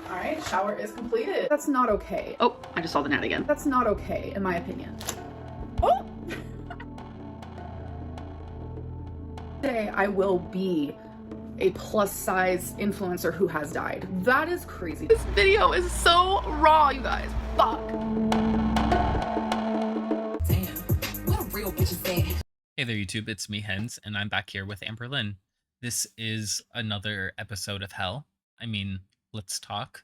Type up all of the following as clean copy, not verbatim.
All right, shower is completed. That's not okay. Oh, I just saw the gnat again. That's not okay, in my opinion. Oh! Today I will be a plus size influencer who has died. That is crazy. This video is so raw, you guys. Fuck. Damn, what a real bitch is that? Hey there, YouTube. It's me, Hens, and I'm back here with Amberlynn. This is another episode of Hell. I mean, let's talk.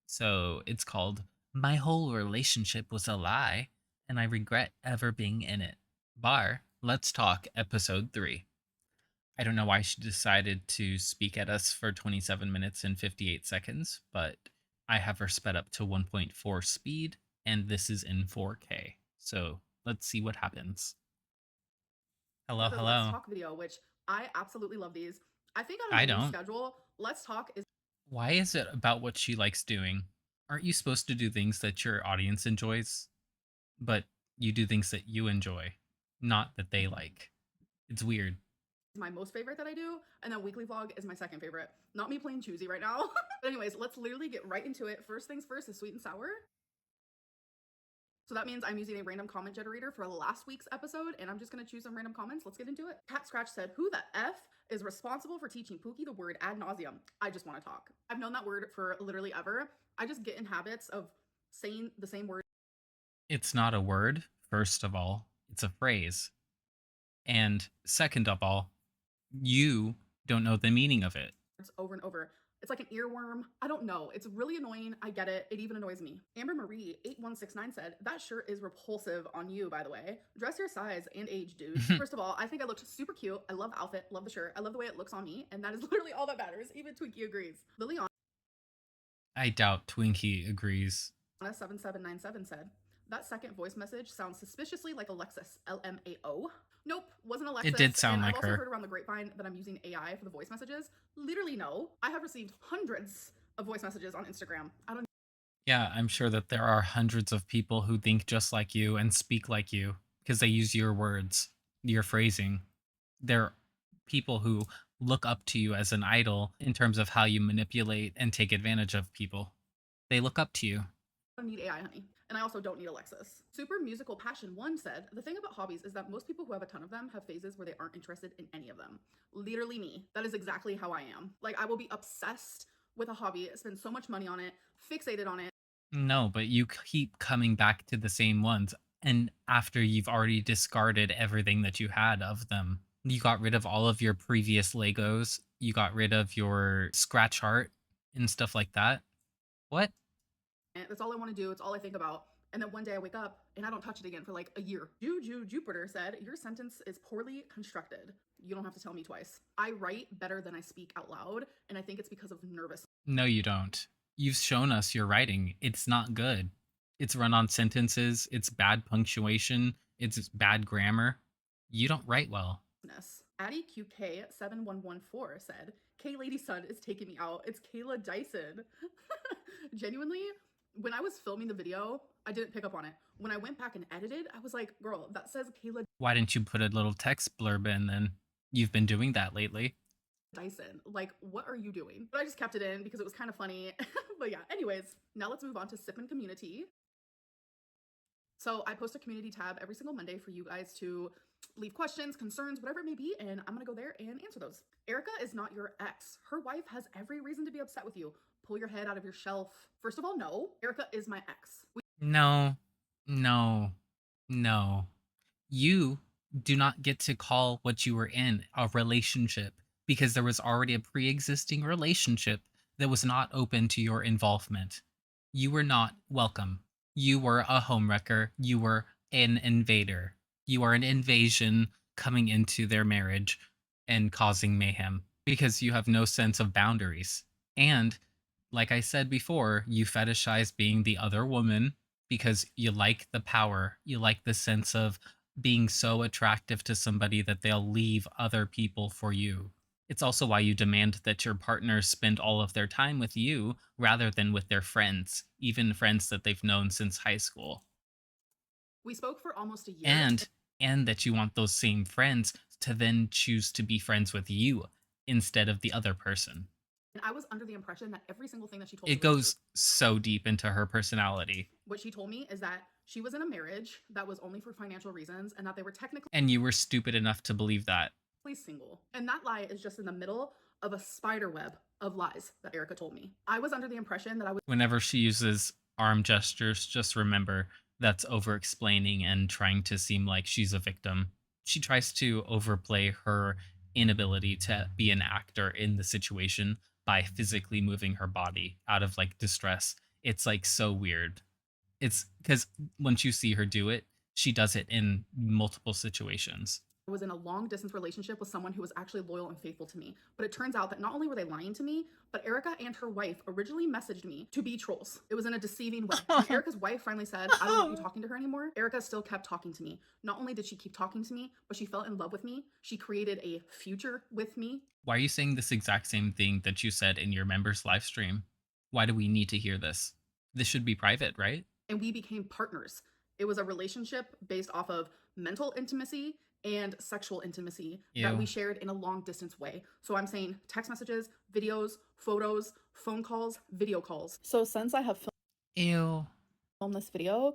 So it's called My Whole Relationship Was a Lie, and I Regret Ever Being in It. Let's Talk, Episode 3. I don't know why she decided to speak at us for 27 minutes and 58 seconds, but I have her sped up to 1.4 speed, and this is in 4K. So let's see what happens. Hello, The hello. Let's Talk video, which I absolutely love these. I think I on the don't. schedule, Let's Talk is Why is it about what she likes doing? Aren't you supposed to do things that your audience enjoys? But you do things that you enjoy, not that they like. It's weird. my most favorite that I do, and then weekly vlog is my second favorite. Not me playing choosy right now. But anyways, let's literally get right into it. First things first is sweet and sour. So that means I'm using a random comment generator for last week's episode, and I'm just gonna choose some random comments. Let's get into it. Cat Scratch said, "Who the F is responsible for teaching Pookie the word ad nauseum? I just want to talk." I've known that word for literally ever. I just get in habits of saying the same word It's not a word, first of all, it's a phrase. And second of all, you don't know the meaning of it. over and over. It's like an earworm. I don't know. It's really annoying. I get it. It even annoys me. Amber Reid 8169 said, "That shirt is repulsive on you, by the way. Dress your size and age, dude." First of all, I think I looked super cute. I love the outfit, love the shirt. I love the way it looks on me, and that is literally all that matters. Even Twinkie agrees. Liliana I doubt Twinkie agrees. 7797 said, "That second voice message sounds suspiciously like Alexis, LMAO." Nope, wasn't Alexis. It did sound and like I've also her. heard around the grapevine that I'm using AI for the voice messages. Literally no. I have received hundreds of voice messages on Instagram. I don't Yeah, I'm sure that there are hundreds of people who think just like you and speak like you because they use your words, your phrasing. They're people who look up to you as an idol in terms of how you manipulate and take advantage of people. They look up to you. need AI, honey. And I also don't need Alexis. Super Musical Passion 1 said, "The thing about hobbies is that most people who have a ton of them have phases where they aren't interested in any of them." Literally me. That is exactly how I am. Like, I will be obsessed with a hobby, spend so much money on it, fixated on it. No, but you keep coming back to the same ones. And after you've already discarded everything that you had of them, you got rid of all of your previous Legos, you got rid of your scratch art and stuff like that. What? And that's all I want to do. It's all I think about. And then one day I wake up and I don't touch it again for like a year. Juju Jupiter said, "Your sentence is poorly constructed. You don't have to tell me twice. I write better than I speak out loud, and I think it's because of nervous." No, you don't. You've shown us your writing. It's not good. It's run on sentences, it's bad punctuation, it's bad grammar. You don't write well. Addie QK7114 said, "K Lady Sun is taking me out. It's Kayla Dyson." Genuinely, when I was filming the video, I didn't pick up on it. When I went back and edited, I was like, girl, that says Kayla Why didn't you put a little text blurb in then? You've been doing that lately. Dyson. Like, what are you doing? But I just kept it in because it was kind of funny. But yeah, anyways, now let's move on to Sippin' Community. So I post a community tab every single Monday for you guys to leave questions, concerns, whatever it may be, and I'm gonna go there and answer those. Erica is not your ex. Her wife has every reason to be upset with you. Pull your head out of your shelf. First of all, no. Erica is my ex. No, no, no. You do not get to call what you were in a relationship because there was already a pre existing relationship that was not open to your involvement. You were not welcome. You were a homewrecker. You were an invader. You are an invasion coming into their marriage and causing mayhem because you have no sense of boundaries. And like I said before, you fetishize being the other woman because you like the power. You like the sense of being so attractive to somebody that they'll leave other people for you. It's also why you demand that your partners spend all of their time with you rather than with their friends, even friends that they've known since high school. We spoke for almost a year. And that you want those same friends to then choose to be friends with you instead of the other person. I was under the impression that every single thing that she told me It was goes true. so deep into her personality. What she told me is that she was in a marriage that was only for financial reasons and that they were technically And you were stupid enough to believe that. single. And that lie is just in the middle of a spider web of lies that Erica told me. I was under the impression that I was Whenever she uses arm gestures, just remember that's over explaining and trying to seem like she's a victim. She tries to overplay her inability to be an actor in the situation by physically moving her body out of like distress. It's like so weird. It's because once you see her do it, she does it in multiple situations. was in a long distance relationship with someone who was actually loyal and faithful to me. But it turns out that not only were they lying to me, but Erica and her wife originally messaged me to be trolls. It was in a deceiving way. When Erica's wife finally said, I don't want you talking to her anymore, Erica still kept talking to me. Not only did she keep talking to me, but she fell in love with me. She created a future with me. Why are you saying this exact same thing that you said in your members' live stream? Why do we need to hear this? This should be private, right? And we became partners. It was a relationship based off of mental intimacy and sexual intimacy that we Ew. shared in a long distance way. So I'm saying text messages, videos, photos, phone calls, video calls. So since I have Ew. filmed this video,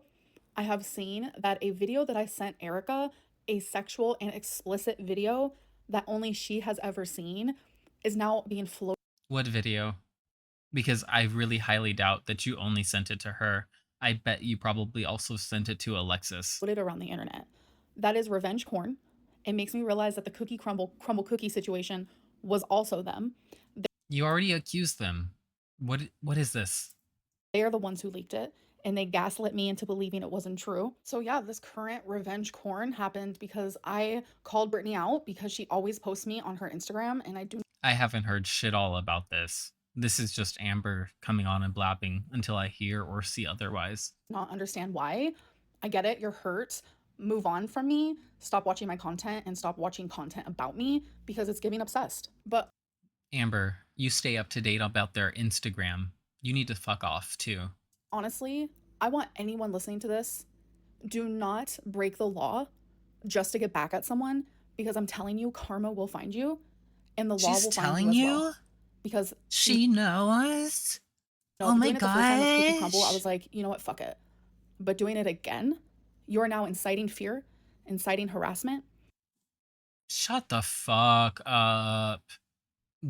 I have seen that a video that I sent Erica, a sexual and explicit video that only she has ever seen, is now being floated What video? Because I really highly doubt that you only sent it to her. I bet you probably also sent it to Alexis. around the internet. That is revenge porn. It makes me realize that the cookie crumble cookie situation was also them. You already accused them. What is this? They are the ones who leaked it, and they gaslit me into believing it wasn't true. So yeah, this current revenge corn happened because I called Brittany out because she always posts me on her Instagram, and I do I haven't heard shit all about this. This is just Amber coming on and blabbing until I hear or see otherwise. not understand why. I get it, you're hurt. Move on from me. Stop watching my content and stop watching content about me because it's giving obsessed. But Amber, you stay up to date about their Instagram. You need to fuck off too. honestly, I want anyone listening to this, do not break the law just to get back at someone because I'm telling you, karma will find you and the law She's will find telling you as you? well. Because She knows? no, Oh my doing it the first time with Cookie Crumble, I gosh. was like, you know what, fuck it. But doing it again, you are now inciting fear, inciting harassment. Shut the fuck up.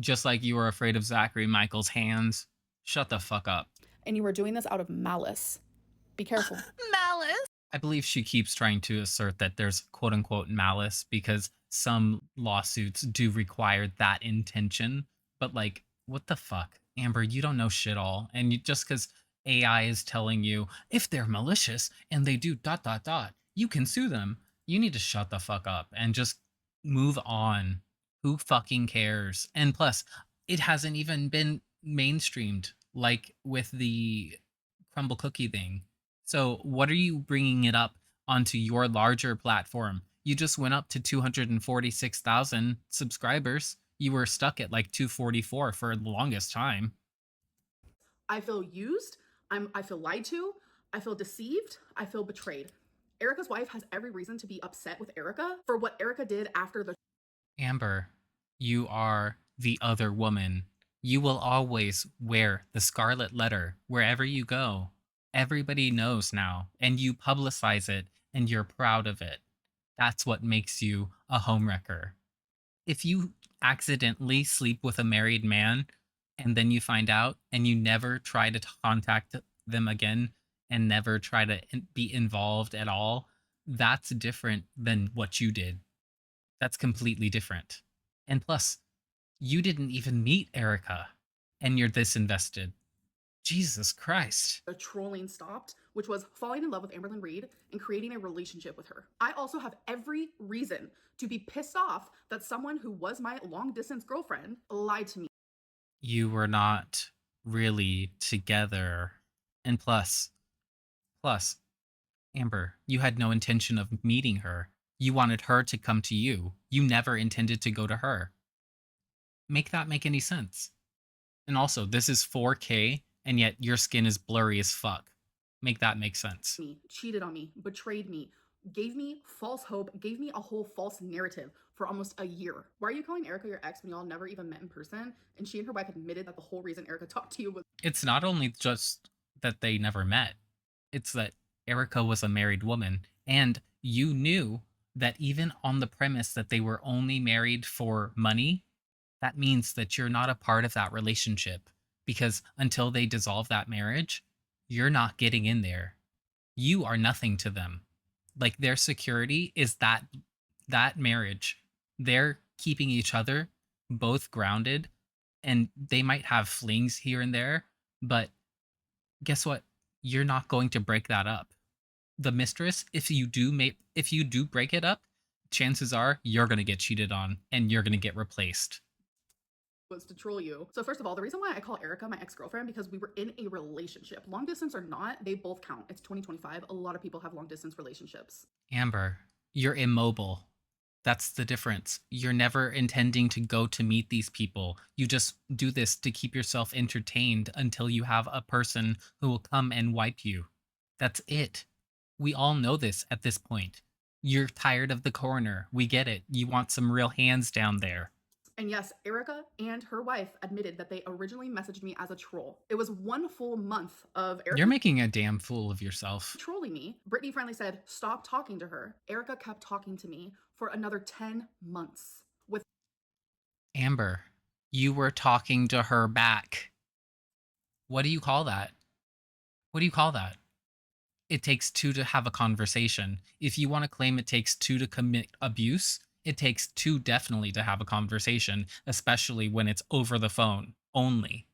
Just like you were afraid of Zachary Michael's hands. Shut the fuck up. And you are doing this out of malice. Be careful. Malice. I believe she keeps trying to assert that there's quote unquote malice because some lawsuits do require that intention. But like, what the fuck? Amber, you don't know shit all. And you, just because AI is telling you if they're malicious and they do ... you can sue them. You need to shut the fuck up and just move on. Who fucking cares? And plus, it hasn't even been mainstreamed like with the crumble cookie thing. So what are you bringing it up onto your larger platform? You just went up to 246,000 subscribers. You were stuck at like 244 for the longest time. I feel used. I feel lied to. I feel deceived. I feel betrayed. Erica's wife has every reason to be upset with Erica for what Erica did after the Amber, you are the other woman. You will always wear the scarlet letter wherever you go. Everybody knows now, and you publicize it, and you're proud of it. That's what makes you a homewrecker. If you accidentally sleep with a married man, and then you find out, and you never try to contact them again, and never try to be involved at all, that's different than what you did. That's completely different. And plus, you didn't even meet Erica, and you're this invested. Jesus Christ. trolling stopped, which was falling in love with Amberlynn Reid and creating a relationship with her. I also have every reason to be pissed off that someone who was my long distance girlfriend lied to me. You were not really together. And plus, Amber, you had no intention of meeting her. You wanted her to come to you. You never intended to go to her. Make that make any sense? And also, this is 4K, and yet your skin is blurry as fuck. Make that make sense. Me, cheated on me, betrayed me, gave me false hope, gave me a whole false narrative for almost a year. Why are you calling Erica your ex when y'all never even met in person? And she and her wife admitted that the whole reason Erica talked to you was It's not only just that they never met, it's that Erica was a married woman. And you knew that even on the premise that they were only married for money, that means that you're not a part of that relationship. Because until they dissolve that marriage, you're not getting in there. You are nothing to them. Like their security is that marriage. They're keeping each other both grounded, and they might have flings here and there, but guess what? You're not going to break that up. The mistress, if you do break it up, chances are you're going to get cheated on and you're going to get replaced. to troll you. So first of all, the reason why I call Erica my ex-girlfriend, because we were in a relationship. Long distance or not, they both count. It's 2025. A lot of people have long distance relationships. Amber, you're immobile. That's the difference. You're never intending to go to meet these people. You just do this to keep yourself entertained until you have a person who will come and wipe you. That's it. We all know this at this point. You're tired of the coroner. We get it. You want some real hands down there. And yes, Erica and her wife admitted that they originally messaged me as a troll. It was 1 full month of Erica You're making a damn fool of yourself. trolling me. Brittany finally said, stop talking to her. Erica kept talking to me for another 10 months. With Amber, you were talking to her back. What do you call that? What do you call that? It takes two to have a conversation. If you want to claim it takes two to commit abuse, it takes two definitely to have a conversation, especially when it's over the phone only.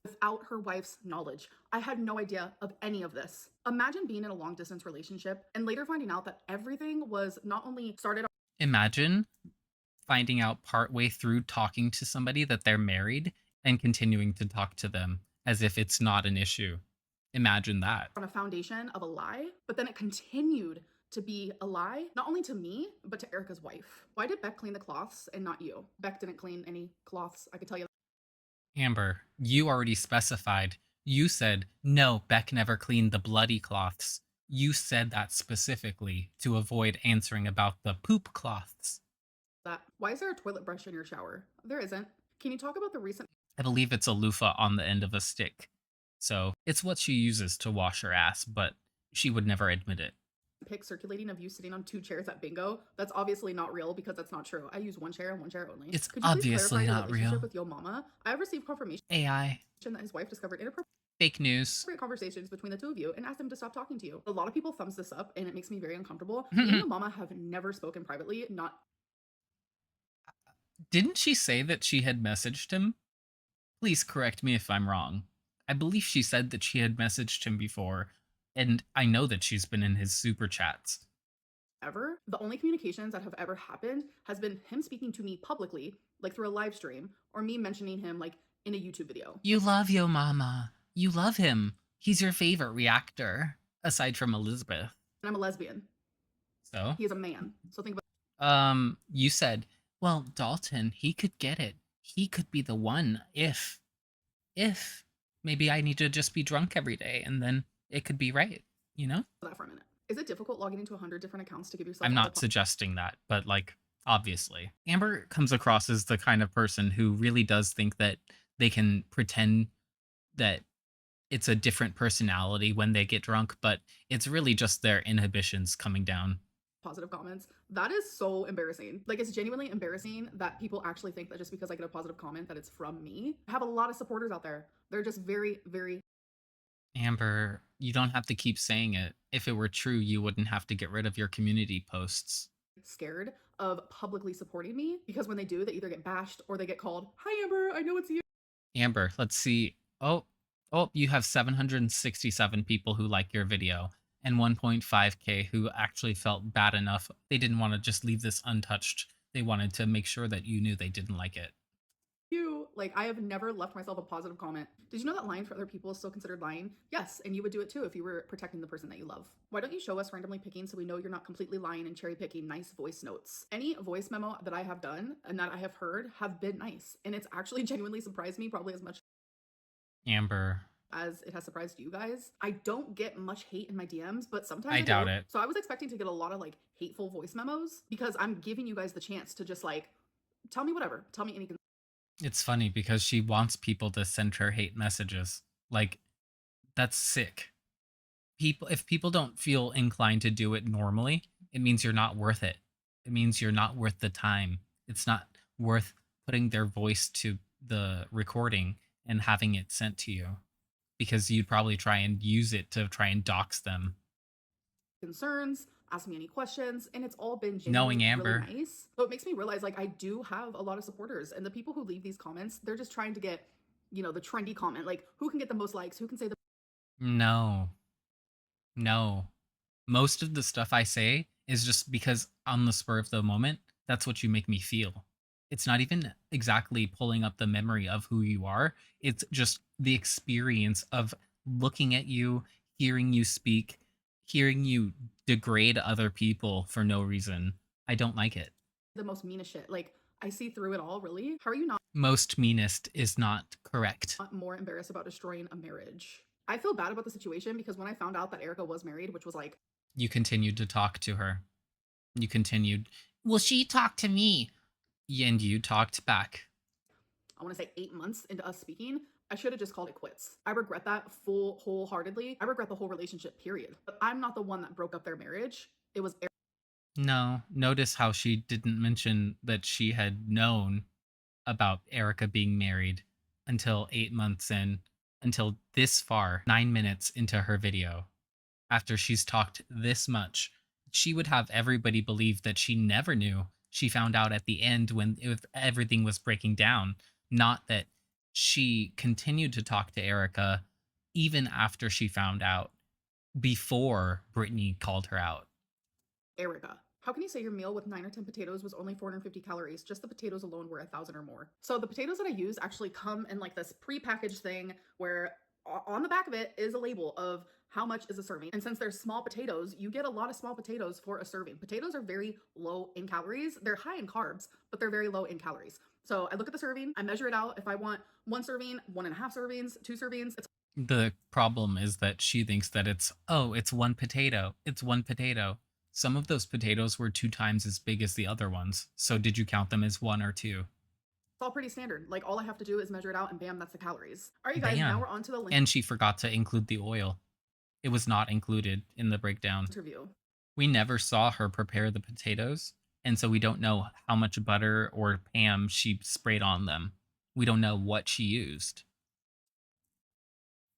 without her wife's knowledge. I had no idea of any of this. Imagine being in a long distance relationship and later finding out that everything was not only started Imagine finding out partway through talking to somebody that they're married and continuing to talk to them as if it's not an issue. Imagine that. on a foundation of a lie, but then it continued to be a lie, not only to me, but to Erica's wife. Why did Beck clean the cloths and not you? Beck didn't clean any cloths, I could tell you. Amber, you already specified. You said, no, Beck never cleaned the bloody cloths. You said that specifically to avoid answering about the poop cloths. That. Why is there a toilet brush in your shower? There isn't. Can you talk about the recent I believe it's a loofah on the end of a stick. So it's what she uses to wash her ass, but she would never admit it. pic circulating of you sitting on 2 chairs at bingo? That's obviously not real because that's not true. I use 1 chair and 1 chair only. It's Could you please obviously clarify your not relationship real. with Yo Mama? I have received confirmation AI. that his wife discovered inappropriate Fake news. conversations between the two of you and asked him to stop talking to you. A lot of people thumbs this up and it makes me very uncomfortable. Me and Yo Mama have never spoken privately, not Didn't she say that she had messaged him? Please correct me if I'm wrong. I believe she said that she had messaged him before, and I know that she's been in his super chats. ever. The only communications that have ever happened has been him speaking to me publicly, like through a live stream, or me mentioning him like in a YouTube video. You love Yo Mama. You love him. He's your favorite reactor, aside from Elizabeth. And I'm a lesbian. So? He is a man. So think about You said, well, Dalton, he could get it. He could be the one if maybe I need to just be drunk every day and then it could be right, you know? that for a minute. Is it difficult logging into 100 different accounts to give yourself I'm all not the suggesting that, but like, obviously. Amber comes across as the kind of person who really does think that they can pretend that it's a different personality when they get drunk, but it's really just their inhibitions coming down. positive comments? That is so embarrassing. Like, it's genuinely embarrassing that people actually think that just because I get a positive comment that it's from me. I have a lot of supporters out there. They're just very, very Amber, you don't have to keep saying it. If it were true, you wouldn't have to get rid of your community posts. scared of publicly supporting me because when they do, they either get bashed or they get called, "Hi Amber, I know it's you." Amber, let's see. Oh, you have 767 people who like your video and 1.5K who actually felt bad enough. They didn't want to just leave this untouched. They wanted to make sure that you knew they didn't like it. You. Like, I have never left myself a positive comment. Did you know that lying for other people is still considered lying? Yes, and you would do it too if you were protecting the person that you love. Why don't you show us randomly picking so we know you're not completely lying and cherry picking nice voice notes? Any voice memo that I have done and that I have heard have been nice, and it's actually genuinely surprised me probably as much. Amber, as it has surprised you guys. I don't get much hate in my DMs, but sometimes I do. doubt it. So I was expecting to get a lot of like hateful voice memos because I'm giving you guys the chance to just like tell me whatever, tell me anything. It's funny because she wants people to send her hate messages. Like, that's sick. If people don't feel inclined to do it normally, it means you're not worth it. It means you're not worth the time. It's not worth putting their voice to the recording and having it sent to you, because you'd probably try and use it to try and dox them. Concerns, ask me any questions, and it's all been Knowing genuinely Amber. really nice. So it makes me realize like I do have a lot of supporters, and the people who leave these comments, they're just trying to get, you know, the trendy comment, like who can get the most likes, who can say the No. Most of the stuff I say is just because on the spur of the moment, that's what you make me feel. It's not even exactly pulling up the memory of who you are. It's just the experience of looking at you, hearing you speak, hearing you degrade other people for no reason. I don't like it. most meanest shit. Like I see through it all, really. How are you not Most meanest is not correct. more embarrassed about destroying a marriage? I feel bad about the situation because when I found out that Erica was married, which was like You continued to talk to her. You continued, well, she talked to me. And you talked back. I want to say 8 months into us speaking, I should have just called it quits. I regret that wholeheartedly. I regret the whole relationship, period. But I'm not the one that broke up their marriage. It was Erica. No, notice how she didn't mention that she had known about Erica being married until 8 months in, until this far, 9 minutes into her video. After she's talked this much, she would have everybody believe that she never knew. She found out at the end when everything was breaking down, not that she continued to talk to Erica even after she found out, before Brittany called her out. Erica. How can you say your meal with 9 or 10 potatoes was only 450 calories? Just the potatoes alone were 1,000 or more. So the potatoes that I use actually come in like this pre-packaged thing where on the back of it is a label of how much is a serving. And since they're small potatoes, you get a lot of small potatoes for a serving. Potatoes are very low in calories. They're high in carbs, but they're very low in calories. So I look at the serving, I measure it out. If I want 1 serving, 1.5 servings, 2 servings, it's The problem is that she thinks that it's 1 potato. It's 1 potato. Some of those potatoes were 2 times as big as the other ones. So did you count them as 1 or 2? all pretty standard. Like all I have to do is measure it out and bam, that's the calories. All right, you guys, now we're on to the link And she forgot to include the oil. It was not included in the breakdown. interview. We never saw her prepare the potatoes, and so we don't know how much butter or Pam she sprayed on them. We don't know what she used.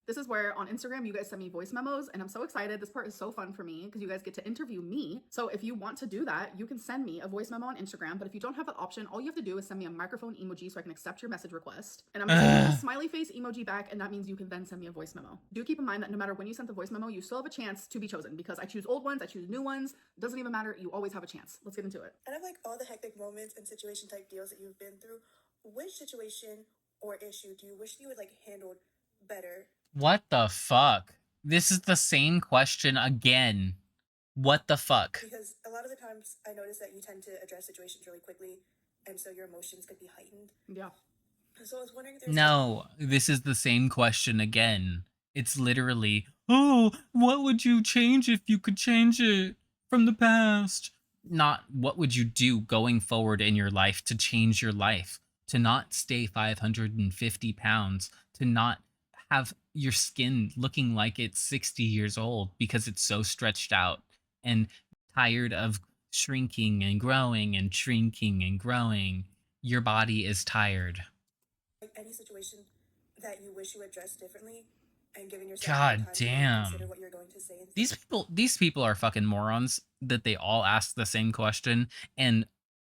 This is where on Instagram you guys send me voice memos, and I'm so excited. This part is so fun for me because you guys get to interview me. So if you want to do that, you can send me a voice memo on Instagram. But if you don't have that option, all you have to do is send me a microphone emoji so I can accept your message request. And I'm gonna send you a smiley face emoji back, and that means you can then send me a voice memo. Do keep in mind that no matter when you send the voice memo, you still have a chance to be chosen because I choose old ones, I choose new ones. Doesn't even matter. You always have a chance. Let's get into it. Out of like all the hectic moments and situation type deals that you've been through, which situation or issue do you wish you had like handled better? What the fuck? This is the same question again. What the fuck? Because a lot of the times I notice that you tend to address situations really quickly, and so your emotions could be heightened. Yeah. So I was wondering if there's No, this is the same question again. It's literally, oh, what would you change if you could change it from the past? Not what would you do going forward in your life to change your life, to not stay 550 pounds, to not have your skin looking like it's 60 years old because it's so stretched out and tired of shrinking and growing and shrinking and growing. Your body is tired. like any situation that you wish you addressed differently, and giving yourself God more time to damn. consider what you're going to say. And These people are fucking morons that they all ask the same question. And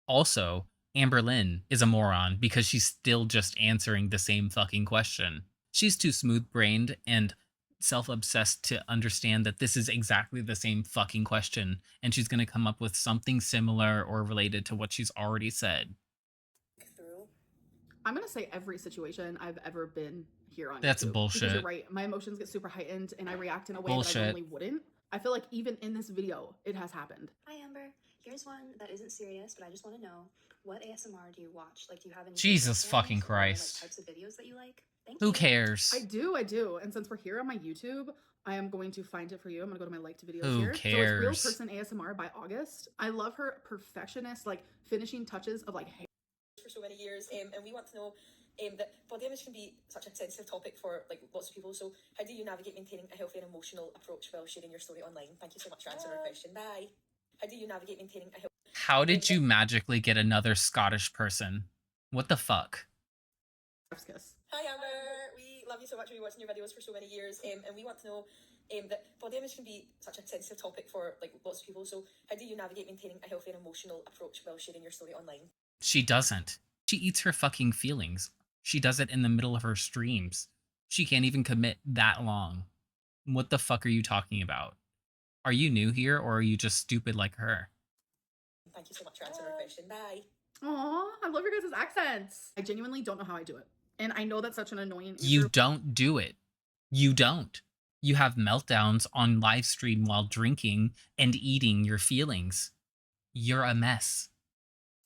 also, Amberlynn is a moron because she's still just answering the same fucking question. She's too smooth-brained and self-obsessed to understand that this is exactly the same fucking question, and she's going to come up with something similar or related to what she's already said. through. I'm gonna say every situation I've ever been here on That's YouTube. bullshit. Because you're right. My emotions get super heightened and I react in a way that I Bullshit. normally wouldn't. I feel like even in this video, it has happened. Hi Amber, here's one that isn't serious, but I just want to know, what ASMR do you watch? Like, do you have any Jesus favorite fucking ones or, Christ. like, types of videos that you like? Thank Who you. cares? I do. And since we're here on my YouTube, I am going to find it for you. I'm gonna go to my liked videos Who here. So it's Real cares? Person ASMR by August. I love her perfectionist, like finishing touches of like hair. For so many years, and we want to know that body image can be such a sensitive topic for like lots of people. So how do you navigate maintaining a healthy and emotional approach while sharing your story online? Thank you so much for answering our question. Bye. How do you navigate maintaining a healthy... How did you magically get another Scottish person? What the fuck? Kiss. Hi Amber, we love you so much. We've been watching your videos for so many years, and we want to know that body image can be such a sensitive topic for like lots of people. So how do you navigate maintaining a healthy and emotional approach while sharing your story online? She doesn't. She eats her fucking feelings. She does it in the middle of her streams. She can't even commit that long. What the fuck are you talking about? Are you new here or are you just stupid like her? Thank you so much for answering our question. Bye. Aw, I love your guys' accents. I genuinely don't know how I do it. And I know that's such an annoying answer. You don't do it. You don't. You have meltdowns on live stream while drinking and eating your feelings. You're a mess.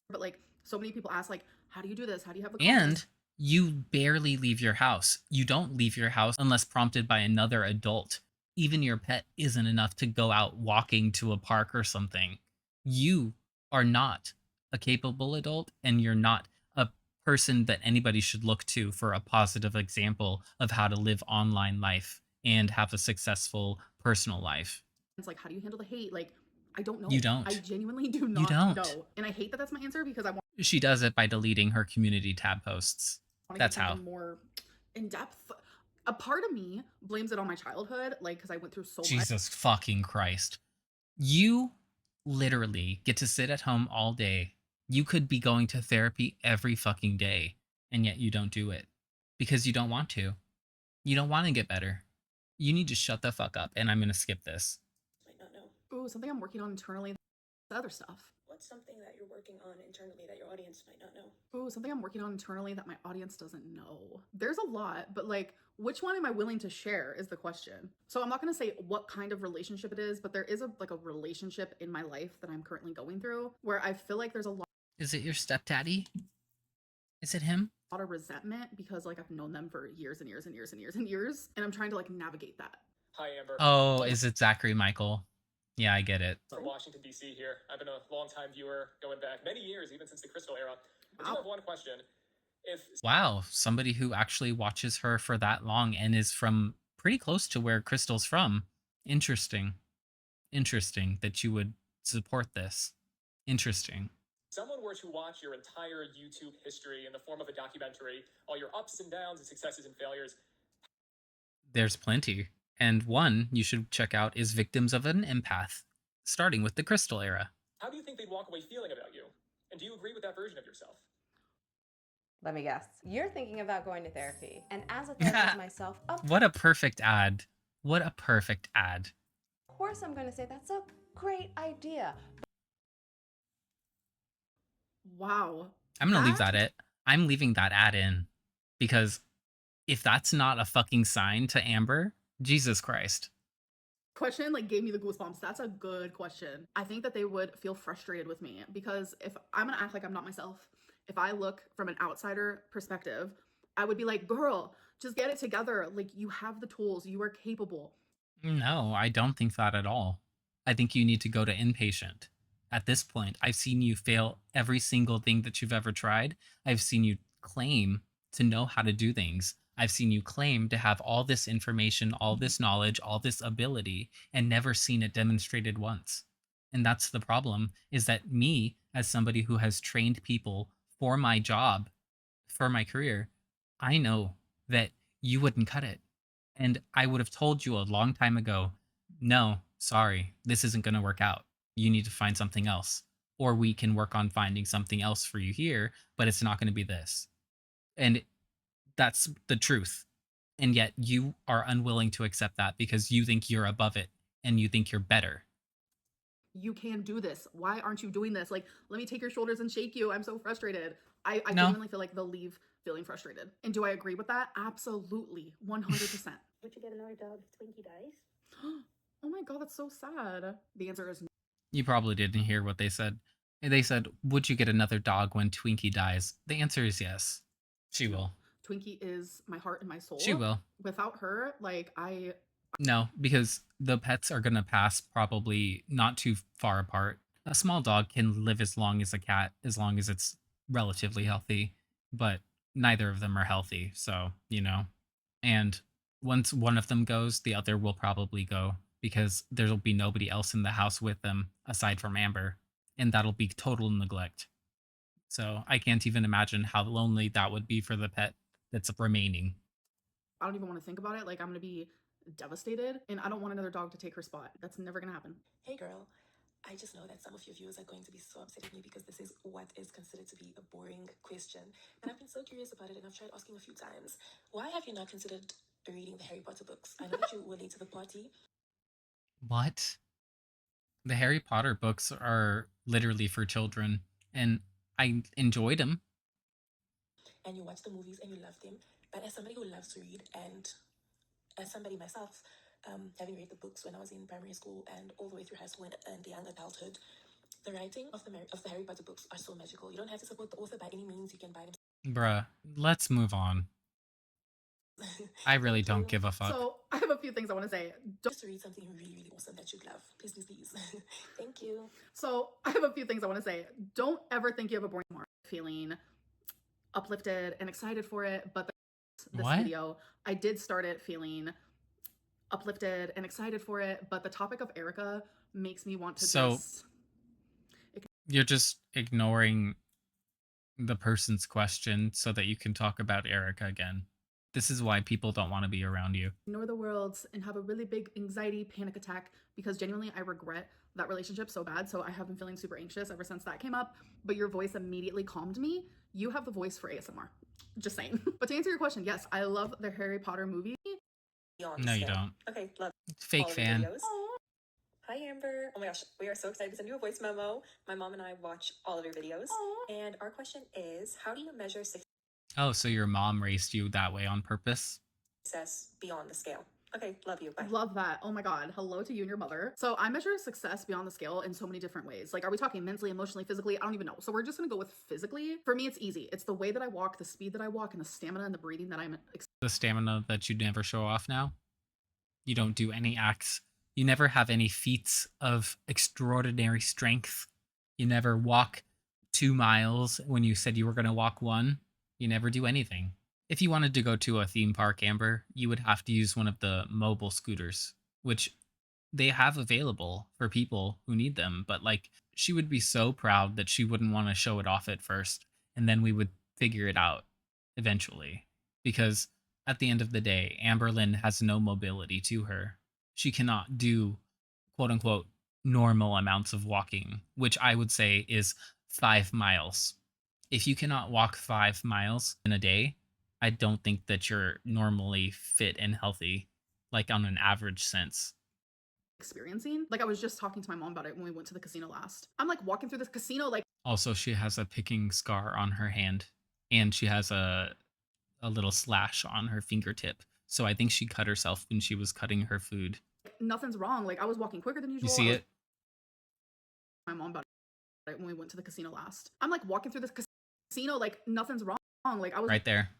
But like so many people ask like, how do you do this? How do you have the And confidence? you barely leave your house. You don't leave your house unless prompted by another adult. Even your pet isn't enough to go out walking to a park or something. You are not a capable adult, and you're not a person that anybody should look to for a positive example of how to live online life and have a successful personal life. It's like, how do you handle the hate? Like, I don't know. You don't. I genuinely do not don't. know. And I hate that that's my answer because I want She does it by deleting her community tab posts. to That's get how. something more in depth. A part of me blames it on my childhood, like because I went through so much. Jesus fucking Christ. You literally get to sit at home all day. You could be going to therapy every fucking day, and yet you don't do it because you don't want to. You don't want to get better. You need to shut the fuck up, and I'm going to skip this. Might not know. Ooh, something I'm working on internally. The other stuff. What's something that you're working on internally that your audience might not know? Ooh, something I'm working on internally that my audience doesn't know. There's a lot, but like, which one am I willing to share is the question. So I'm not gonna say what kind of relationship it is, but there is a relationship in my life that I'm currently going through where I feel like there's a lot Is it your stepdaddy? Is it him? of resentment because like I've known them for years and years and years and years and years, and I'm trying to like navigate that. Hi, Amber. Oh, is it Zachary Michael? Yeah, I get it. From Washington, D.C. here. I've been a long-time viewer, going back many years, even since the Crystal era. I do Wow. have one question. If Wow, somebody who actually watches her for that long and is from pretty close to where Crystal's from. Interesting. Interesting that you would support this. Interesting. someone were to watch your entire YouTube history in the form of a documentary, all your ups and downs and successes and failures, There's plenty. And one you should check out is Victims of an Empath, starting with the Crystal era. how do you think they'd walk away feeling about you? And do you agree with that version of yourself? Let me guess. You're thinking about going to therapy. And as a therapist myself, of What a perfect ad. What a perfect ad. course I'm going to say that's a great idea. Wow. I'm gonna leave that it. I'm leaving that ad in. Because if that's not a fucking sign to Amber, Jesus Christ. Question like gave me the goosebumps. That's a good question. I think that they would feel frustrated with me because if I'm gonna act like I'm not myself, if I look from an outsider perspective, I would be like, girl, just get it together. Like you have the tools, you are capable. No, I don't think that at all. I think you need to go to inpatient. At this point, I've seen you fail every single thing that you've ever tried. I've seen you claim to know how to do things. I've seen you claim to have all this information, all this knowledge, all this ability, and never seen it demonstrated once. And that's the problem, is that me, as somebody who has trained people for my job, for my career, I know that you wouldn't cut it. And I would have told you a long time ago, no, sorry, this isn't going to work out. You need to find something else. Or we can work on finding something else for you here, but it's not going to be this. And that's the truth. And yet you are unwilling to accept that because you think you're above it and you think you're better. You can do this. Why aren't you doing this? Like, let me take your shoulders and shake you. I'm so frustrated. I No. genuinely feel like they'll leave feeling frustrated. And do I agree with that? Absolutely. 100%. Would you get another dog if Twinkie dies? Oh my God, that's so sad. The answer is no. You probably didn't hear what they said. They said, would you get another dog when Twinkie dies? The answer is yes. She will. Twinkie is my heart and my soul. She will. Without her, like No, because the pets are gonna pass probably not too far apart. A small dog can live as long as a cat, as long as it's relatively healthy, but neither of them are healthy, so, you know. And once one of them goes, the other will probably go because there'll be nobody else in the house with them aside from Amber, and that'll be total neglect. So I can't even imagine how lonely that would be for the pet that's remaining. I don't even want to think about it. Like I'm gonna be devastated, and I don't want another dog to take her spot. That's never gonna happen. Hey girl, I just know that some of your viewers are going to be so upset with me because this is what is considered to be a boring question. And I've been so curious about it and I've tried asking a few times. Why have you not considered reading the Harry Potter books? I know that you were late to the party. What? The Harry Potter books are literally for children, and I enjoyed them. And you watched the movies and you loved them. But as somebody who loves to read and as somebody myself, having read the books when I was in primary school and all the way through high school and the young adulthood, the writing of the Harry Potter books are so magical. You don't have to support the author by any means. You can buy them. Bruh, let's move on. I really don't give a fuck. So I have a few things I want to say. Just to read something really, really awesome that you'd love. Please, please, please. Thank you. So I have a few things I want to say. Don't ever think you have a boring tomorrow feeling uplifted and excited for it. But this What? video, I did start it feeling uplifted and excited for it. But the topic of Erica makes me want to just... You're just ignoring the person's question so that you can talk about Erica again. This is why people don't want to be around you. Ignore the world and have a really big anxiety panic attack because genuinely I regret that relationship so bad. So I have been feeling super anxious ever since that came up, but your voice immediately calmed me. You have the voice for ASMR. Just saying. But to answer your question, yes, I love the Harry Potter movie. No, you don't. Okay, love Fake all of your fan. videos. Hi Amber. Oh my gosh, we are so excited to send you a voice memo. My mom and I watch all of your videos. And our question is, how do you measure Oh, so your mom raised you that way on purpose? success beyond the scale? Okay, love you. Bye. Love that. Oh my God. Hello to you and your mother. So I measure success beyond the scale in so many different ways. Like, are we talking mentally, emotionally, physically? I don't even know. So we're just going to go with physically. For me, it's easy. It's the way that I walk, the speed that I walk, and the stamina and the breathing that I'm... The stamina that you never show off now? You don't do any acts. You never have any feats of extraordinary strength. You never walk 2 miles when you said you were going to walk 1. You never do anything. If you wanted to go to a theme park, Amber, you would have to use one of the mobile scooters, which they have available for people who need them. But like, she would be so proud that she wouldn't want to show it off at first, and then we would figure it out eventually. Because at the end of the day, Amberlynn has no mobility to her. She cannot do quote unquote normal amounts of walking, which I would say is 5 miles. If you cannot walk 5 miles in a day, I don't think that you're normally fit and healthy, like on an average sense. experiencing. Like I was just talking to my mom about it when we went to the casino last. I'm like walking through this casino like... Also, she has a picking scar on her hand, and she has a little slash on her fingertip. So I think she cut herself when she was cutting her food. nothing's wrong. Like I was walking quicker than usual. You see it? My mom about it when we went to the casino last. I'm like walking through this casino like nothing's wrong. Like I was Right there.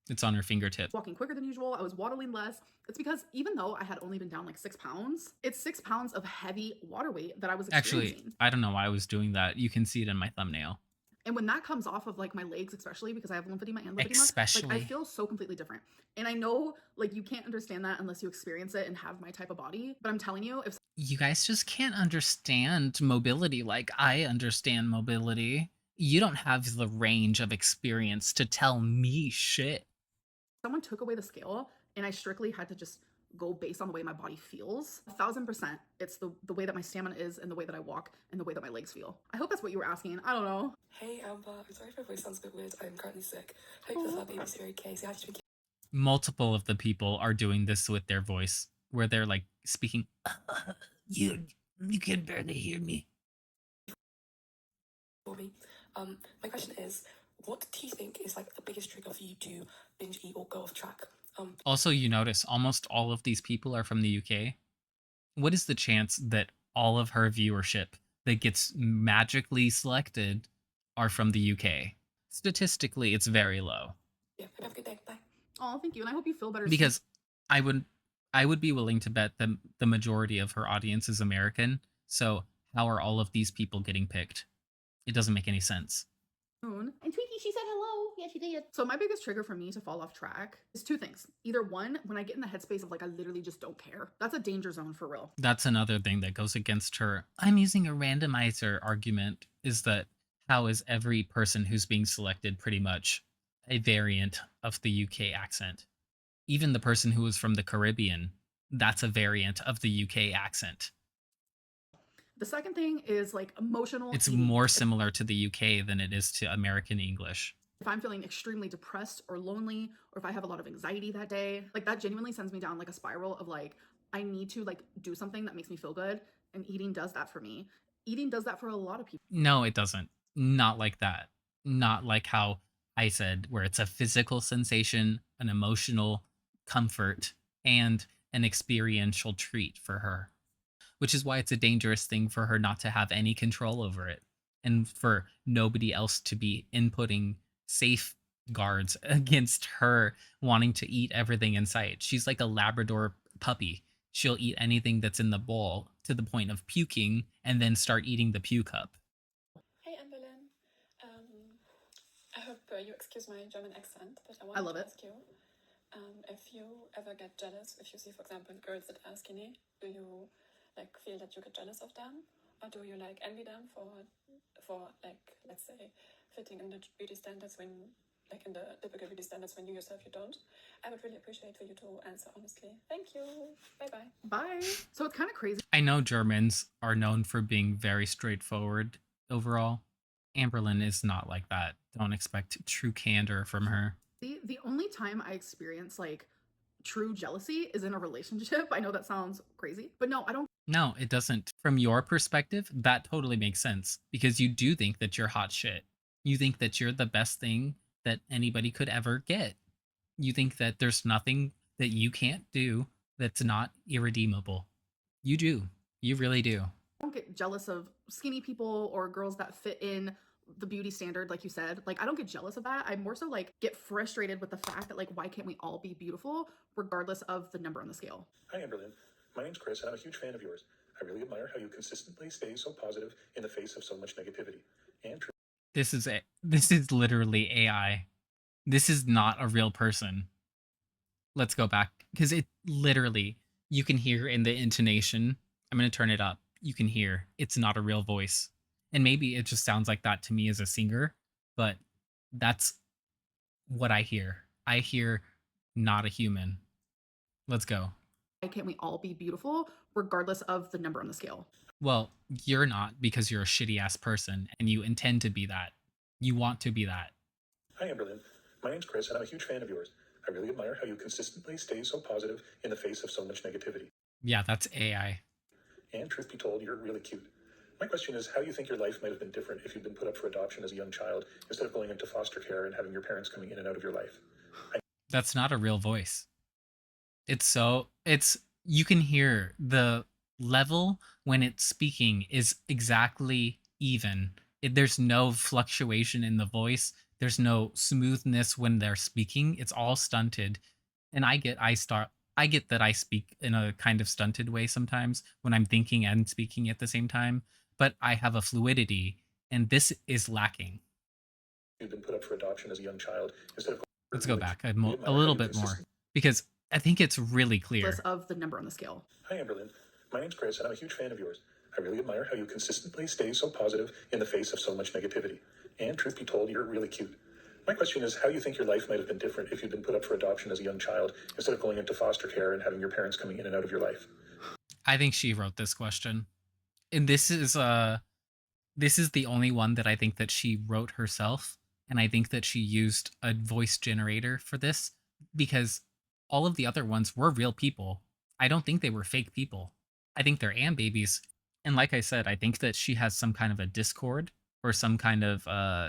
It's on her fingertip. walking quicker than usual. I was waddling less. It's because even though I had only been down like 6 pounds, it's 6 pounds of heavy water weight that I was experiencing. Actually, I don't know why I was doing that. You can see it in my thumbnail. And when that comes off of like my legs, especially because I have lymphedema and lymphedema, Especially. like I feel so completely different. And I know like you can't understand that unless you experience it and have my type of body. But I'm telling you, if You guys just can't understand mobility like I understand mobility. You don't have the range of experience to tell me shit. someone took away the scale and I strictly had to just go based on the way my body feels, 1000%, it's the way that my stamina is and the way that I walk and the way that my legs feel. I hope that's what you were asking. I don't know. Hey Amber, I'm sorry if my voice sounds a bit weird. I'm currently sick. Hope the baby's okay. So I have to be Multiple of the people are doing this with their voice, where they're like speaking. You can barely hear me. for me. My question is, what do you think is like the biggest trigger for you to binge eat or go off track? Also, you notice almost all of these people are from the UK. What is the chance that all of her viewership that gets magically selected are from the UK? Statistically, it's very low. Yeah, have a good day. Bye. Oh, thank you. And I hope you feel better soon. Because I would be willing to bet the majority of her audience is American. So how are all of these people getting picked? It doesn't make any sense. And Tweaky, she said hello. Yeah, she did. So my biggest trigger for me to fall off track is two things. Either one, when I get in the headspace of like I literally just don't care. That's a danger zone for real. That's another thing that goes against her I'm using a randomizer argument, is that how is every person who's being selected pretty much a variant of the UK accent? Even the person who was from the Caribbean, that's a variant of the UK accent. The second thing is like emotional It's eating. more similar to the UK than it is to American English. If I'm feeling extremely depressed or lonely, or if I have a lot of anxiety that day, like that genuinely sends me down like a spiral of like, I need to like do something that makes me feel good. And eating does that for me. Eating does that for a lot of people. No, it doesn't. Not like that. Not like how I said, where it's a physical sensation, an emotional comfort, and an experiential treat for her. Which is why it's a dangerous thing for her not to have any control over it, and for nobody else to be inputting safeguards against her wanting to eat everything in sight. She's like a Labrador puppy. She'll eat anything that's in the bowl to the point of puking and then start eating the puke cup. Hey Amberlynn, I hope you excuse my German accent, but I I wanted love to it. ask you if you ever get jealous if you see, for example, girls that are skinny. Do you like feel that you get jealous of them, or do you like envy them for like, let's say, fitting in the beauty standards when, like in the typical beauty standards when you yourself you don't? I would really appreciate for you to answer honestly. Thank you. Bye bye. Bye. So it's kind of crazy. I know Germans are known for being very straightforward overall. Amberlynn is not like that. Don't expect true candor from her. The only time I experience like true jealousy is in a relationship. I know that sounds crazy, but no, I don't. No, it doesn't. From your perspective, that totally makes sense because you do think that you're hot shit. You think that you're the best thing that anybody could ever get. You think that there's nothing that you can't do that's not irredeemable. You do. You really do. I don't get jealous of skinny people or girls that fit in the beauty standard, like you said. Like, I don't get jealous of that. I more so like get frustrated with the fact that like, why can't we all be beautiful regardless of the number on the scale? Hi, Amberlynn. My name's Chris, and I'm a huge fan of yours. I really admire how you consistently stay so positive in the face of so much negativity. And This is literally AI. This is not a real person. Let's go back because it literally, you can hear in the intonation. I'm going to turn it up. You can hear it's not a real voice. And maybe it just sounds like that to me as a singer, but that's what I hear. I hear not a human. Let's go. Why can't we all be beautiful regardless of the number on the scale? Well, you're not, because you're a shitty ass person and you intend to be that. You want to be that. Hi, Amberlynn. My name's Chris, and I'm a huge fan of yours. I really admire how you consistently stay so positive in the face of so much negativity. Yeah, that's AI. And truth be told, you're really cute. My question is how you think your life might have been different if you'd been put up for adoption as a young child instead of going into foster care and having your parents coming in and out of your life. That's not a real voice. You can hear the level when it's speaking is exactly even. There's no fluctuation in the voice. There's no smoothness when they're speaking. It's all stunted. And I get that I speak in a kind of stunted way sometimes when I'm thinking and speaking at the same time, but I have a fluidity, and this is lacking. You've been put up for adoption as a young child instead of. Let's go back a little bit more because I think it's really clear. Regardless of the number on the scale. Hi, Amberlynn. My name's Chris, and I'm a huge fan of yours. I really admire how you consistently stay so positive in the face of so much negativity. And truth be told, you're really cute. My question is how you think your life might have been different if you'd been put up for adoption as a young child instead of going into foster care and having your parents coming in and out of your life. I think she wrote this question. And this is the only one that I think that she wrote herself, and I think that she used a voice generator for this because all of the other ones were real people. I don't think they were fake people. I think they're babies. And like I said, I think that she has some kind of a Discord or some kind of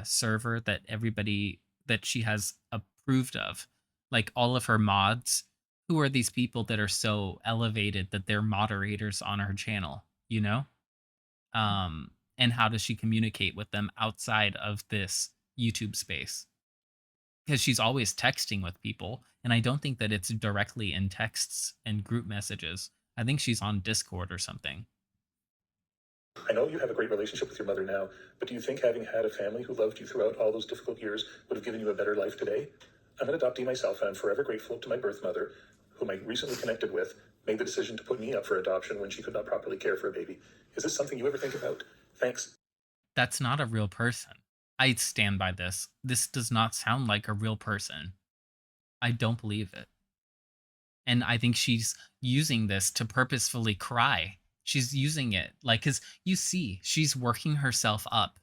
server that she has approved of. Like all of her mods, who are these people that are so elevated that they're moderators on her channel, you know? And how does she communicate with them outside of this YouTube space? because she's always texting with people, and I don't think that it's directly in texts and group messages. I think she's on Discord or something. I know you have a great relationship with your mother now, but do you think having had a family who loved you throughout all those difficult years would have given you a better life today? I'm an adoptee myself, and I'm forever grateful to my birth mother, whom I recently connected with, made the decision to put me up for adoption when she could not properly care for a baby. Is this something you ever think about? Thanks. That's not a real person. I stand by this. This does not sound like a real person. I don't believe it. And I think she's using this to purposefully cry. She's using it like, because you see, she's working herself up.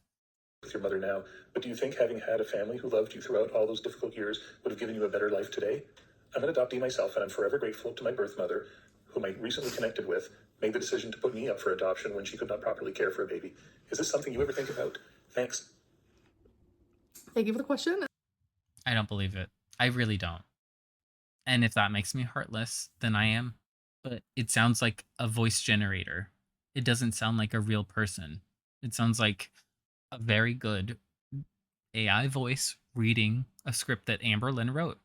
With your mother now, but do you think having had a family who loved you throughout all those difficult years would have given you a better life today? I'm an adoptee myself, and I'm forever grateful to my birth mother, whom I recently connected with, made the decision to put me up for adoption when she could not properly care for a baby. Is this something you ever think about? Thanks. Thank you for the question. I don't believe it. I really don't. And if that makes me heartless, then I am. But it sounds like a voice generator. It doesn't sound like a real person. It sounds like a very good AI voice reading a script that Amberlynn wrote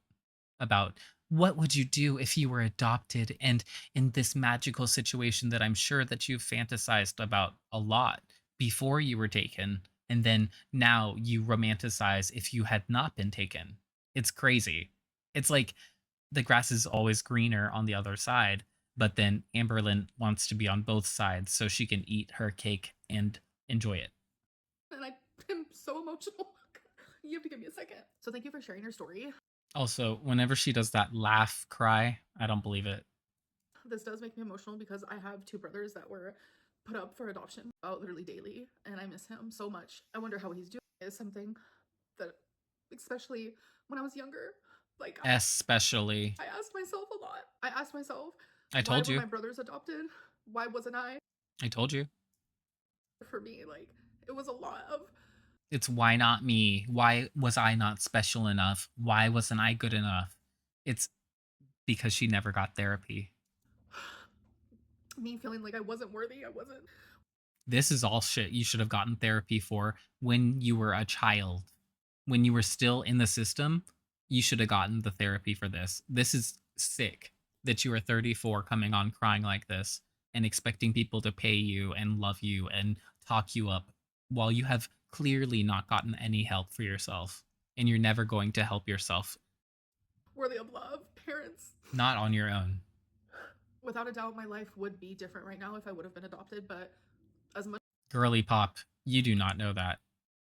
about what would you do if you were adopted and in this magical situation that I'm sure that you've fantasized about a lot before you were taken, and then now you romanticize if you had not been taken. It's crazy. It's like the grass is always greener on the other side, but then Amberlynn wants to be on both sides so she can eat her cake and enjoy it. And I am so emotional. You have to give me a second. So thank you for sharing your story. Also, whenever she does that laugh cry, I don't believe it. This does make me emotional because I have two brothers that were put up for adoption about literally daily, and I miss him so much. I wonder how he's doing. It's something that, especially when I was younger, like Especially. I asked myself a lot. I asked myself, I told why you. were my brothers adopted? Why wasn't I? I told you. For me, like, it was a lot of. It's why not me? Why was I not special enough? Why wasn't I good enough? It's because she never got therapy. Me feeling like I wasn't worthy. I wasn't. This is all shit you should have gotten therapy for when you were a child. When you were still in the system, you should have gotten the therapy for this. This is sick that you are 34 coming on crying like this and expecting people to pay you and love you and talk you up while you have clearly not gotten any help for yourself, and you're never going to help yourself. Worthy of love, parents. Not on your own. Without a doubt, my life would be different right now if I would have been adopted, but as much. Girly pop, you do not know that.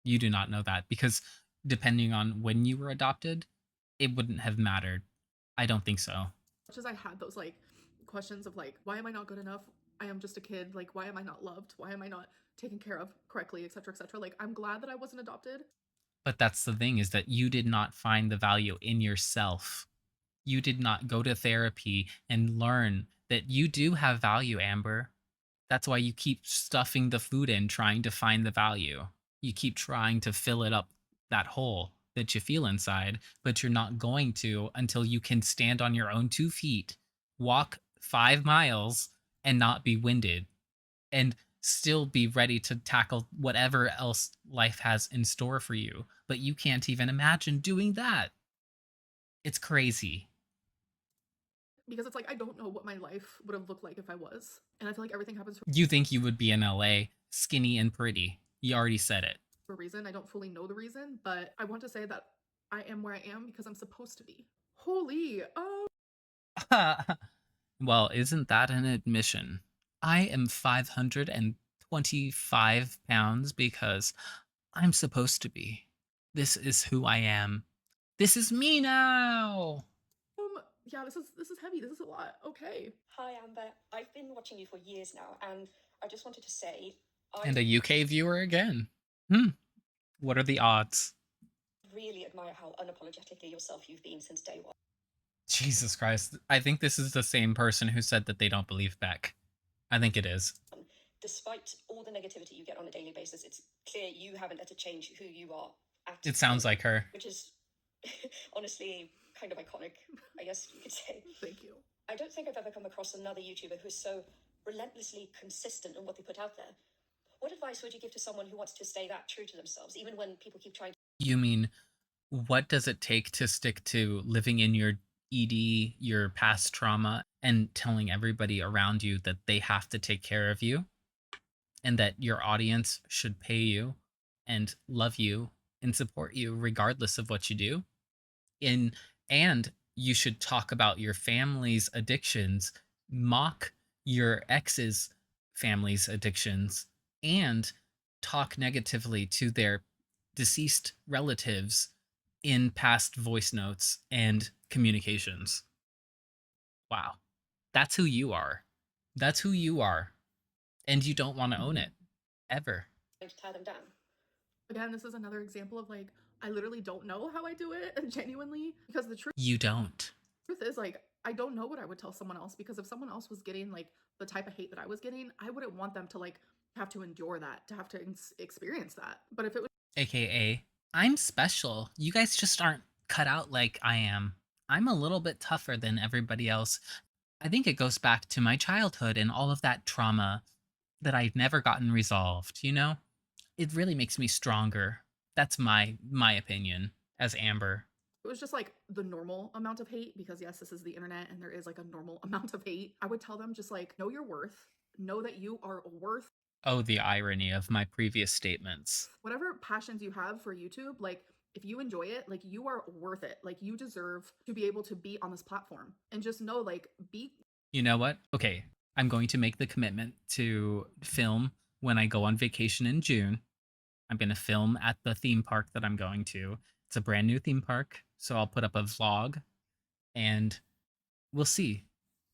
You do not know that because depending on when you were adopted, it wouldn't have mattered. I don't think so. Much as I had those like questions of like, why am I not good enough? I am just a kid. Like, why am I not loved? Why am I not taken care of correctly, etc., etc. Like, I'm glad that I wasn't adopted. But that's the thing, is that you did not find the value in yourself. You did not go to therapy and learn that you do have value, Amber. That's why you keep stuffing the food in, trying to find the value. You keep trying to fill it up, that hole that you feel inside, but you're not going to until you can stand on your own 2 feet, walk 5 miles, and not be winded, and still be ready to tackle whatever else life has in store for you. But you can't even imagine doing that. It's crazy. Because it's like, I don't know what my life would have looked like if I was. And I feel like everything happens for You think you would be in LA, skinny and pretty. You already said it. a reason. I don't fully know the reason, but I want to say that I am where I am because I'm supposed to be. Holy, Well, isn't that an admission? I am 525 pounds because I'm supposed to be. This is who I am. This is me now. Yeah, this is heavy. This is a lot. Okay. Hi, Amber. I've been watching you for years now, and I just wanted to say, And a UK viewer again. What are the odds? really admire how unapologetically yourself you've been since day one. Jesus Christ. I think this is the same person who said that they don't believe Beck. I think it is. Despite all the negativity you get on a daily basis, it's clear you haven't let it change who you are. It sounds like her. Which is honestly kind of iconic, I guess you could say. Thank you. I don't think I've ever come across another YouTuber who's so relentlessly consistent in what they put out there. What advice would you give to someone who wants to stay that true to themselves, even when people keep trying to... You mean what does it take to stick to living in your ED, your past trauma, and telling everybody around you that they have to take care of you and that your audience should pay you and love you and support you regardless of what you do? In and you should talk about your family's addictions, mock your ex's family's addictions, and talk negatively to their deceased relatives in past voice notes and communications. Wow. That's who you are. That's who you are. And you don't want to own it ever. To tie them down. Again, this is another example of like, I literally don't know how I do it, genuinely, because the truth You don't. is like, I don't know what I would tell someone else, because if someone else was getting like the type of hate that I was getting, I wouldn't want them to like have to endure that, to have to experience that. But if it was AKA, I'm special. You guys just aren't cut out like I am. I'm a little bit tougher than everybody else. I think it goes back to my childhood and all of that trauma that I've never gotten resolved, you know? It really makes me stronger. That's my opinion as Amber. it was just like the normal amount of hate, because yes, this is the internet and there is like a normal amount of hate, I would tell them just like, know your worth, know that you are worth Oh, the irony of my previous statements. whatever passions you have for YouTube. Like, if you enjoy it, like, you are worth it. Like, you deserve to be able to be on this platform, and just know, like, be. You know what? Okay, I'm going to make the commitment to film when I go on vacation in June. I'm going to film at the theme park that I'm going to. It's a brand new theme park, so I'll put up a vlog and we'll see.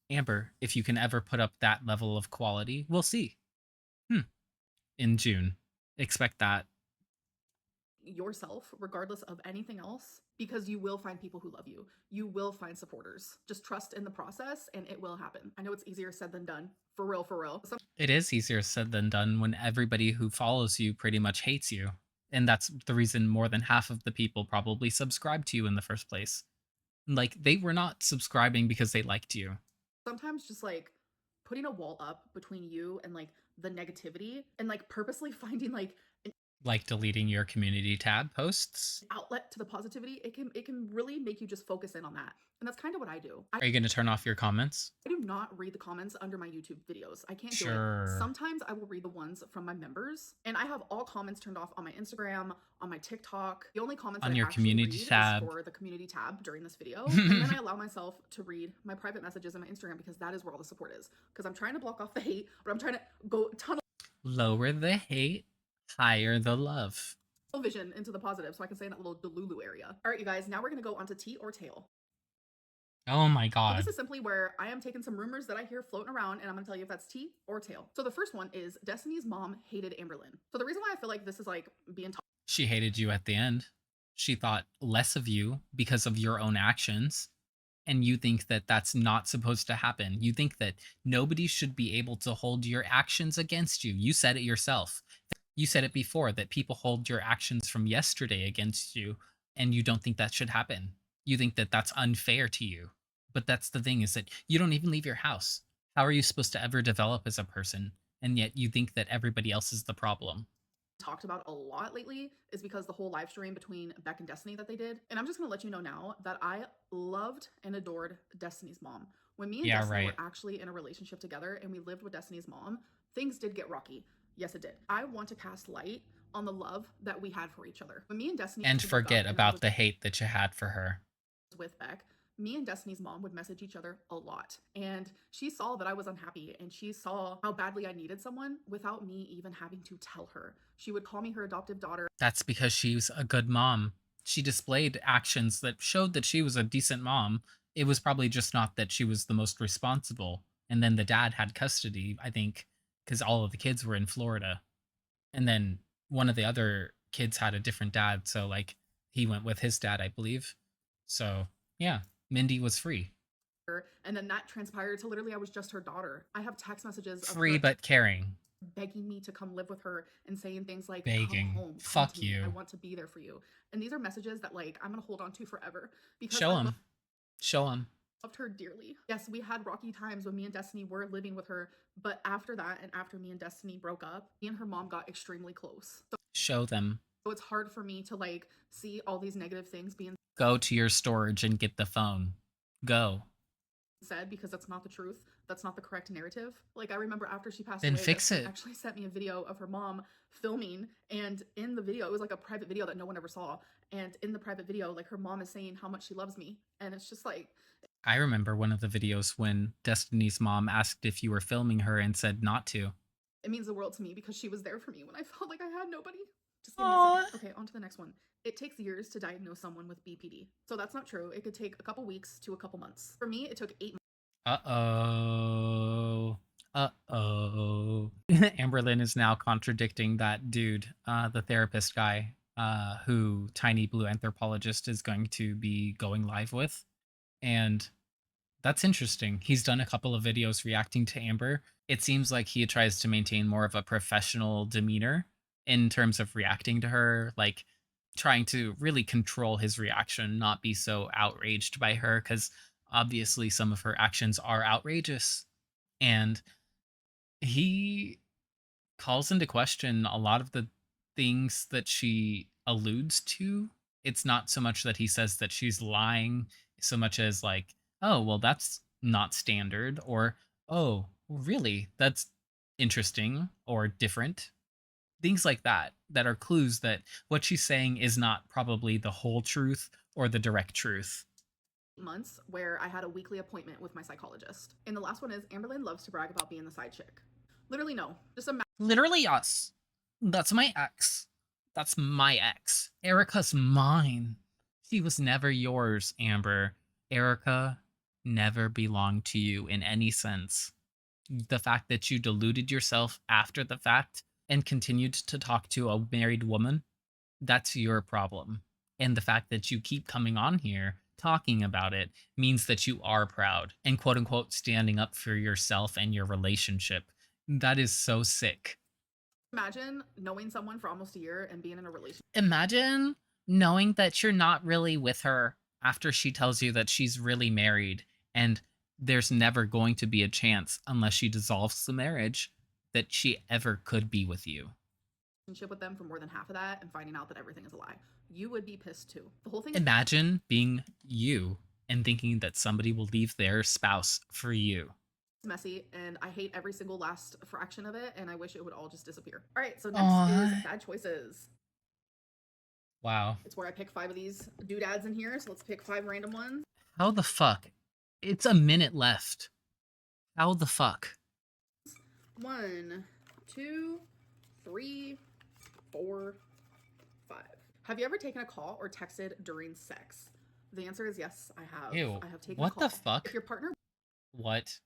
Amber, if you can ever put up that level of quality, we'll see. In June. Expect that. Yourself regardless of anything else, because you will find people who love you. You will find supporters. Just trust in the process and it will happen. I know it's easier said than done. For real, for real. It is easier said than done when everybody who follows you pretty much hates you. And that's the reason more than half of the people probably subscribed to you in the first place. Like, they were not subscribing because they liked you. Sometimes just like putting a wall up between you and like the negativity, and like purposely finding like an Like deleting your community tab posts. outlet to the positivity, it can really make you just focus in on that. And that's kind of what I do. Are you going to turn off your comments? I do not read the comments under my YouTube videos. I can't do Sure. it. Sometimes I will read the ones from my members, and I have all comments turned off on my Instagram, on my TikTok. The only comments On that your I actually community read tab. is for the community tab during this video. And then I allow myself to read my private messages on my Instagram, because that is where all the support is. Because I'm trying to block off the hate, but I'm trying to go tunnel Lower the hate, higher the love. vision into the positive, so I can stay in that little Delulu area. All right, you guys, now we're going to go on to tea or tail. Oh my So god. this is simply where I am taking some rumors that I hear floating around, and I'm gonna tell you if that's tea or tail. So the first one is Destiny's mom hated Amberlynn. So the reason why I feel like this is like being talked She hated you at the end. She thought less of you because of your own actions. And you think that that's not supposed to happen. You think that nobody should be able to hold your actions against you. You said it yourself. You said it before that people hold your actions from yesterday against you, and you don't think that should happen. You think that that's unfair to you. But that's the thing, is that you don't even leave your house. How are you supposed to ever develop as a person? And yet you think that everybody else is the problem. talked about a lot lately is because the whole live stream between Beck and Destiny that they did. And I'm just gonna let you know now that I loved and adored Destiny's mom. When me and Destiny were actually in a relationship together and we lived with Destiny's mom, things did get rocky. Yes, it did. I want to cast light on the love that we had for each other. When me and Destiny And used to break up forget and I about was the hate that you had for her. with Beck, me and Destiny's mom would message each other a lot. And she saw that I was unhappy, and she saw how badly I needed someone without me even having to tell her. She would call me her adoptive daughter. That's because she's a good mom. She displayed actions that showed that she was a decent mom. It was probably just not that she was the most responsible. And then the dad had custody, I think, because all of the kids were in Florida. And then one of the other kids had a different dad. So, like, he went with his dad, I believe. So, yeah, Mindy was free. And then that transpired to literally I was just her daughter. I have text messages of Free her but caring. begging me to come live with her and saying things like, Begging. come home, come Fuck to me. you. I want to be there for you. And these are messages that like I'm gonna hold on to forever, because Show I him. Show him. loved her dearly. Yes, we had rocky times when me and Destiny were living with her, but after that, and after me and Destiny broke up, me and her mom got extremely close. So Show them. it's hard for me to like see all these negative things being Go to your storage and get the phone. Go. said because that's not the truth. That's not the correct narrative. Like I remember after she passed Then away, fix she it. actually sent me a video of her mom filming, and in the video, it was like a private video that no one ever saw. And in the private video, like her mom is saying how much she loves me, and it's just like I remember one of the videos when Destiny's mom asked if you were filming her and said not to. it means the world to me because she was there for me when I felt like I had nobody. Just give me a Aw. second. Okay, on to the next one. It takes years to diagnose someone with BPD. So that's not true. It could take a couple weeks to a couple months. For me, it took 8 months. Uh-oh. Uh-oh. Amberlynn is now contradicting that dude, the therapist guy, who Tiny Blue Anthropologist is going to be going live with. And that's interesting. He's done a couple of videos reacting to Amber. It seems like he tries to maintain more of a professional demeanor in terms of reacting to her, like trying to really control his reaction, not be so outraged by her, because obviously some of her actions are outrageous. And he calls into question a lot of the things that she alludes to. It's not so much that he says that she's lying, so much as like, oh, well, that's not standard, or oh, really, that's interesting or different. Things like that, that are clues that what she's saying is not probably the whole truth or the direct truth. Months where I had a weekly appointment with my psychologist. And the last one is Amberlynn loves to brag about being the side chick. Literally, no. Just a Literally us. That's my ex. That's my ex. Erica's mine. She was never yours, Amber. Erica never belonged to you in any sense. The fact that you deluded yourself after the fact and continued to talk to a married woman, that's your problem. And the fact that you keep coming on here talking about it means that you are proud and quote unquote standing up for yourself and your relationship. That is so sick. Imagine knowing someone for almost a year and being in a relationship. Imagine knowing that you're not really with her after she tells you that she's really married and there's never going to be a chance unless she dissolves the marriage that she ever could be with you. With them for more than half of that and finding out that everything is a lie. You would be pissed too. The whole thing. Imagine being you and thinking that somebody will leave their spouse for you. It's messy and I hate every single last fraction of it and I wish it would all just disappear. All right, so next is bad choices. Wow. It's where I pick 5 of these doodads in here, so let's pick 5 random ones. How the fuck? It's a minute left. How the fuck? 1, 2, 3, 4, 5. Have you ever taken a call or texted during sex? The answer is yes, I have. Ew. I have taken What a call. the fuck? If your partner. What?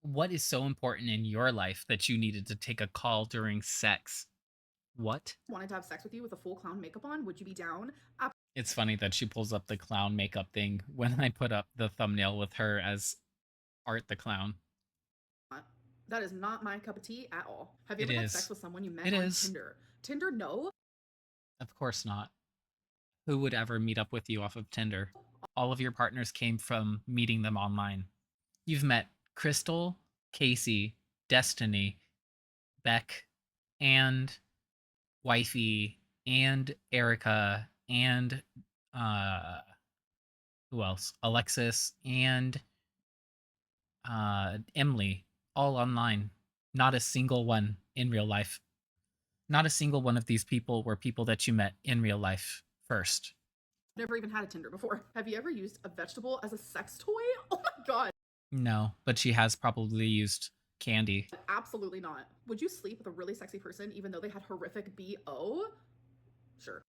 What is so important in your life that you needed to take a call during sex? What? Wanted to have sex with you with a full clown makeup on, would you be down? It's funny that she pulls up the clown makeup thing when I put up the thumbnail with her as Art the Clown. That is not my cup of tea at all. Have you It ever had is. sex with someone you met It on is. Tinder? Tinder, no. Of course not. Who would ever meet up with you off of Tinder? All of your partners came from meeting them online. You've met Crystal, Casey, Destiny, Beck, and Wifey, and Erica, and who else? Alexis and Emily, all online. Not a single one in real life. Not a single one of these people were people that you met in real life first. Never even had a Tinder before. Have you ever used a vegetable as a sex toy? Oh my god. No, but she has probably used candy. Absolutely not. Would you sleep with a really sexy person even though they had horrific BO? Sure.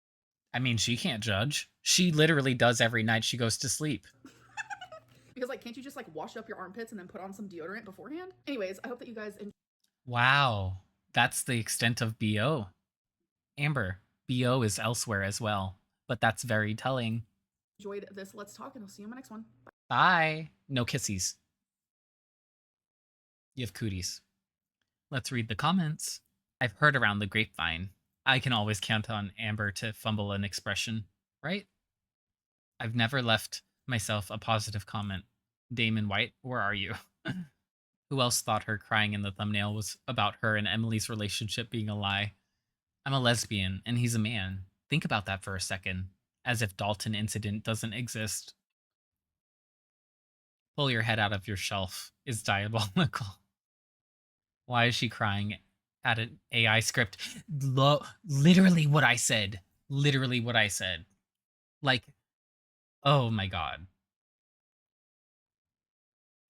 I mean, she can't judge. She literally does every night she goes to sleep. Because like, can't you just like wash up your armpits and then put on some deodorant beforehand? Anyways, I hope that you guys Wow, that's the extent of BO. Amber, BO is elsewhere as well, but that's very telling. enjoyed this Let's Talk and I'll see you in my next one. Bye. No kissies. You have cooties. Let's read the comments. I've heard around the grapevine. I can always count on Amber to fumble an expression, right? I've never left myself a positive comment. Damon White, where are you? Who else thought her crying in the thumbnail was about her and Emily's relationship being a lie? I'm a lesbian and he's a man. Think about that for a second. As if Dalton incident doesn't exist. Pull your head out of your shelf is diabolical. Why is she crying at an AI script? Literally what I said. Literally what I said. Like, oh my god.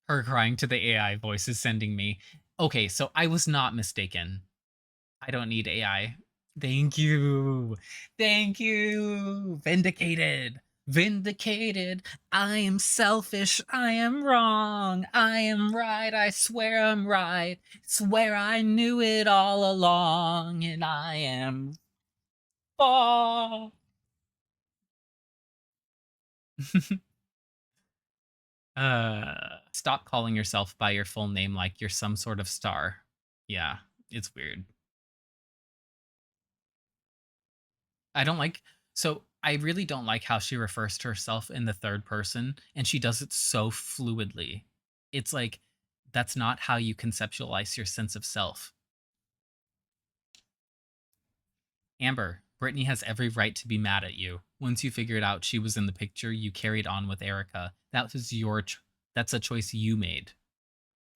Her crying to the AI voice is sending me. Okay, so I was not mistaken. I don't need AI. Thank you. Thank you. Vindicated. Vindicated. I am selfish. I am wrong. I am right. I swear I'm right. Swear I knew it all along. And I am. Oh. Stop calling yourself by your full name like you're some sort of star. Yeah, it's weird. I don't like so I really don't like how she refers to herself in the third person and she does it so fluidly. It's like that's not how you conceptualize your sense of self. Amber, Brittany has every right to be mad at you. Once you figured out she was in the picture, you carried on with Erica. That was that's a choice you made.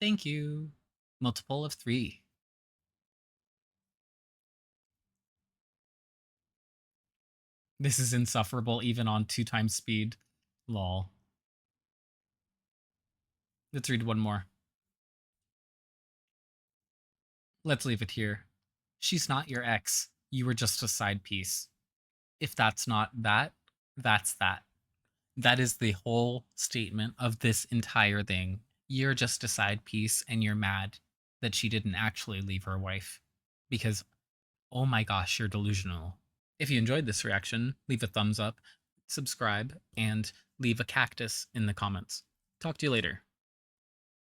Thank you. Multiple of 3. This is insufferable even on 2 times speed. Lol. Let's read one more. Let's leave it here. She's not your ex. You were just a side piece. If that's not that, that's that. That is the whole statement of this entire thing. You're just a side piece and you're mad that she didn't actually leave her wife. Because, oh my gosh, you're delusional. If you enjoyed this reaction, leave a thumbs up, subscribe, and leave a cactus in the comments. Talk to you later.